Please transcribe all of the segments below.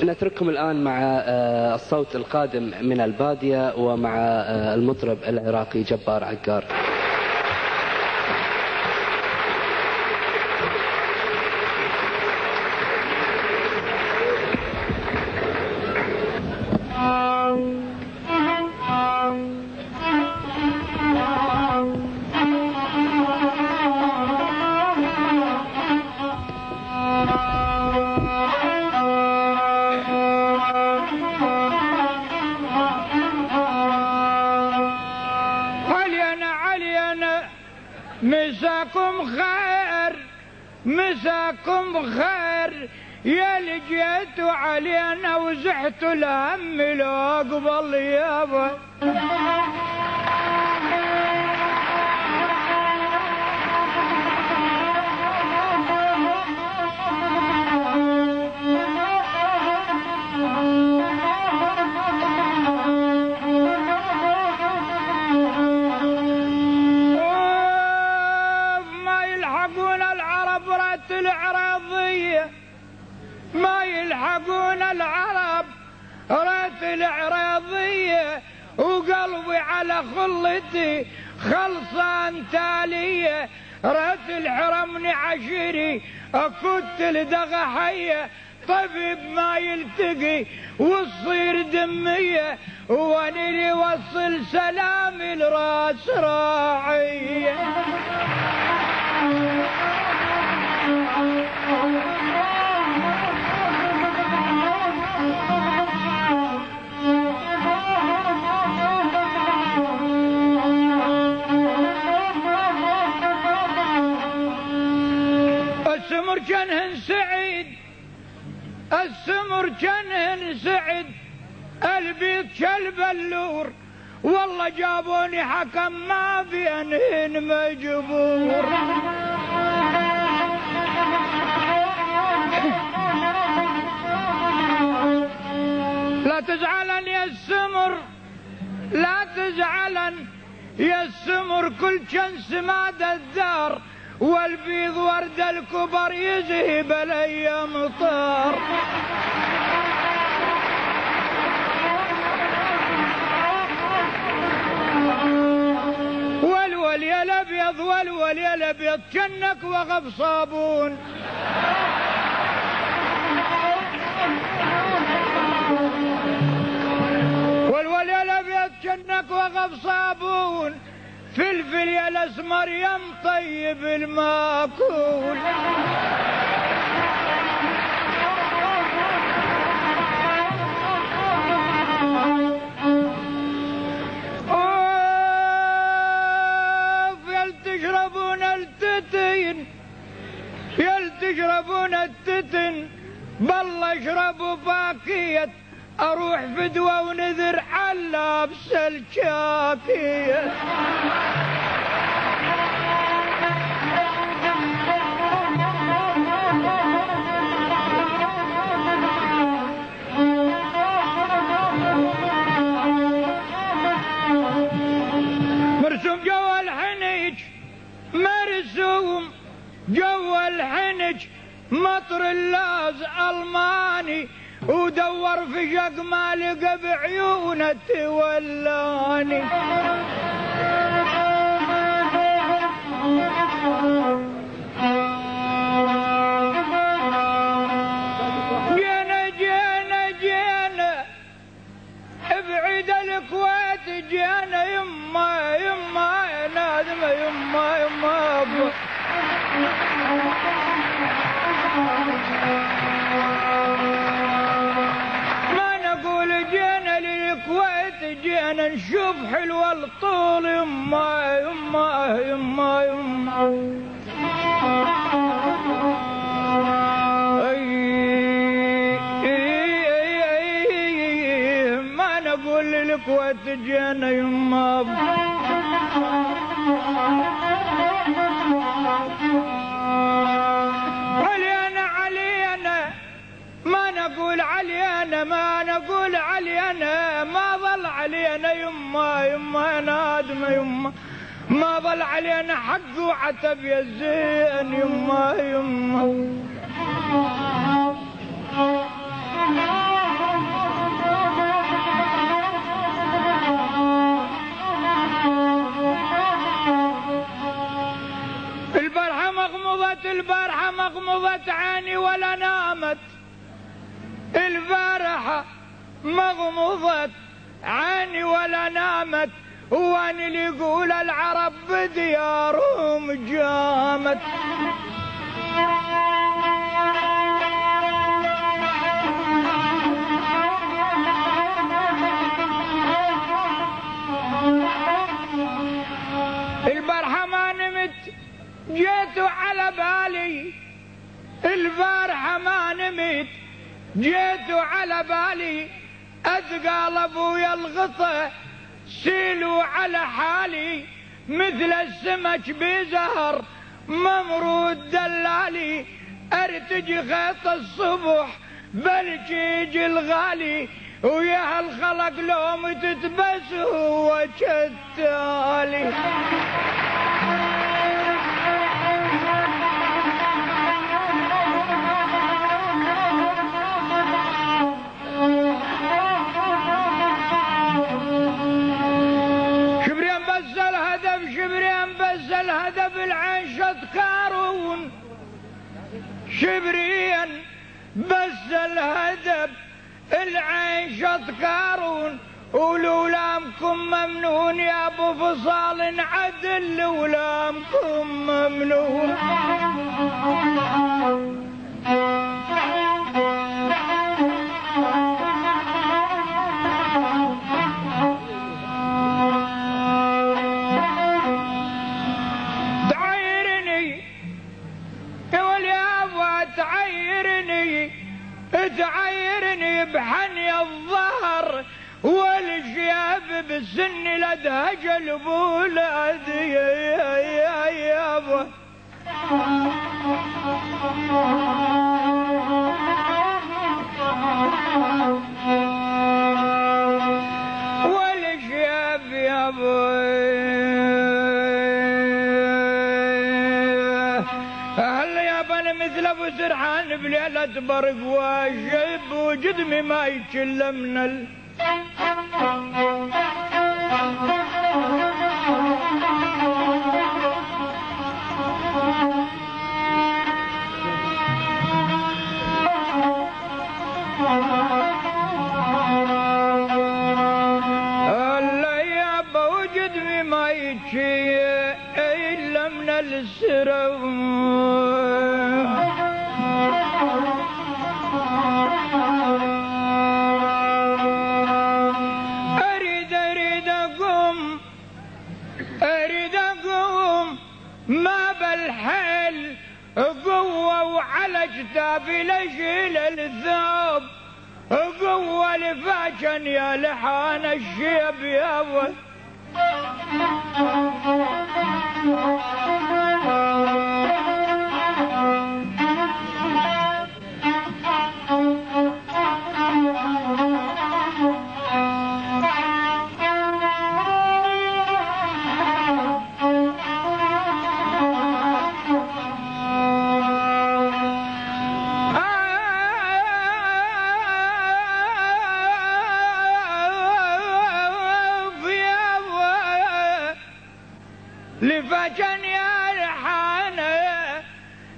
نترككم الآن مع الصوت القادم من البادية ومع المطرب العراقي جبار عقار. مساكم خير مساكم خير يا اللي جيتوا علينا وزحتوا الهم لو قبل يابا. ما يلحقون العرب رات العراضية وقلبي على خلتي خلصان تالية رات الحرمني عشيري كنت لدغى حية طبيب ما يلتقي وتصير دمية وانا اللي وصل سلامي لراس راعية. السمر جنهن سعيد السمر جنهن سعيد البيض كلب اللور والله جابوني حكم ما بينهن مجبور. لا تزعلن يا السمر لا تزعلن يا السمر كل شمس ماد الدار والبيض ورد الكبر يذهب الايام طار. والول يا الابيض والول يا الابيض جنك وغب صابون. والول يا الابيض جنك وغب صابون فلفل يا الاسمر يم طيب الماكول. يل تشربون التتين يل تشربون التتن بالله اشربوا باكية اروح فدوى ونذر على لابس الشاكية. مرسوم جوا الحنج مرسوم جوا الحنج مطر اللاز الماني ودور في شق ما لقى بعيونه تولاني. جينا جينا جينا ابعد الكويت جينا يما يما يا نادمه يما يما جينا للكويت جينا نشوف حلوة الطول يما يما يما يما. ما نقول للكويت جينا يما علينا علينا ما نقول علينا ما نقول علينا ما ظل علينا يما يما نادمه يما ما ظل علينا حق وعتب يا الزين يما يما. مغمضت عيني ولا نامت البارحة، مغمضت عيني ولا نامت، وان اللي يقول العرب بديارهم جامت. البارحة ما نمت جيتوا على بالي، البارحة ما نمت جيتوا على بالي، اثقال ابويا الغطا سيلوا على حالي، مثل السمك بزهر ممرود دلالي، ارتجي خيط الصبح بالجيج الغالي، ويا هالخلق لوم تتبس هو كالتالي. الهدف العين شط كارون، شبريا بس الهدف العين شط كارون، ولولامكم ممنون يا ابو فصال عدل، لولامكم ممنون. تعيرني بحني الظهر والجياب بالسن لدهج البولاد يا يابا، والجياب يا ابوي مثل ابو سرحان بليلة برق واجب، وجدمي ما يتشل من الله يابا، وجدمي ما يتشل من السرور. أريد أقوم ما بالحل قوة، وعلى كتافي لشيل الثوب قوة، لفاجن يا لحان الشيب يا ولد. لفاجن يا لحانة،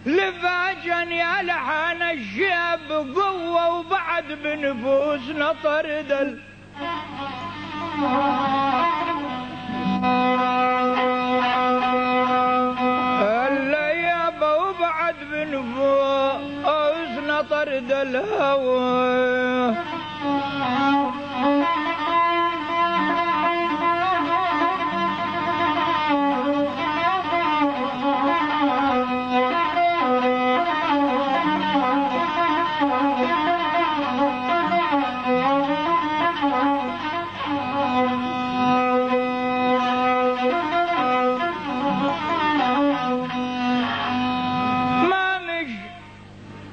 لفاجن يا لحانة الشيب قوة، وبعد بنفوسنا طردل. هلا يابا وبعد بنفوسنا طرد الهوى.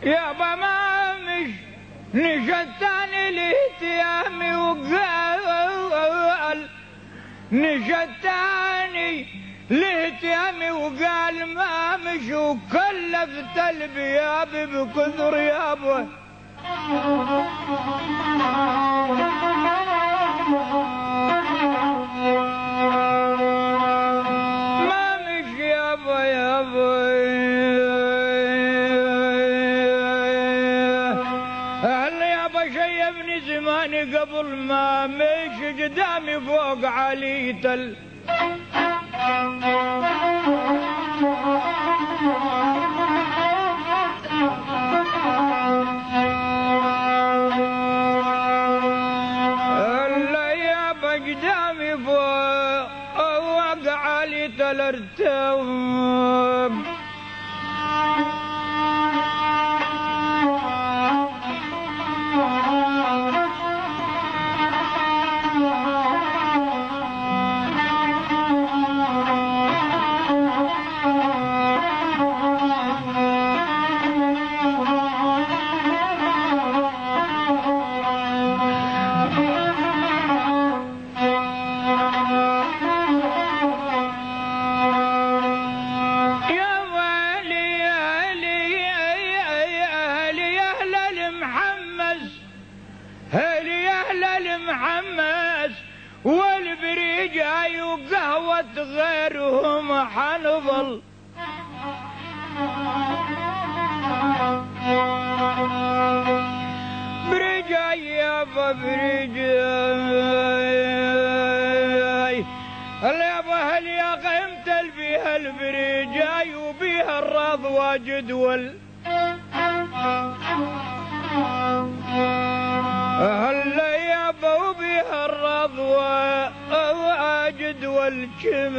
يابا ما مش نشتاني الاهتيامي وقال، نشتاني الاهتيامي وقال ما مش، وكلفت البيابي بكثر يابا. ما مش يابا يابا يابا شيبني زماني قبل ما مشي قدامي فوق علي تل. قدامي فوق علي تل ارتوب. والبريجاي وقهوة غيرهم حنظل. بريجاي يابا بريجاي اليابا هل يا قيمتل بيها البريجاي وبيها الرضوى جدول. هلا يابا وبيها الرضوى واجد والجمال.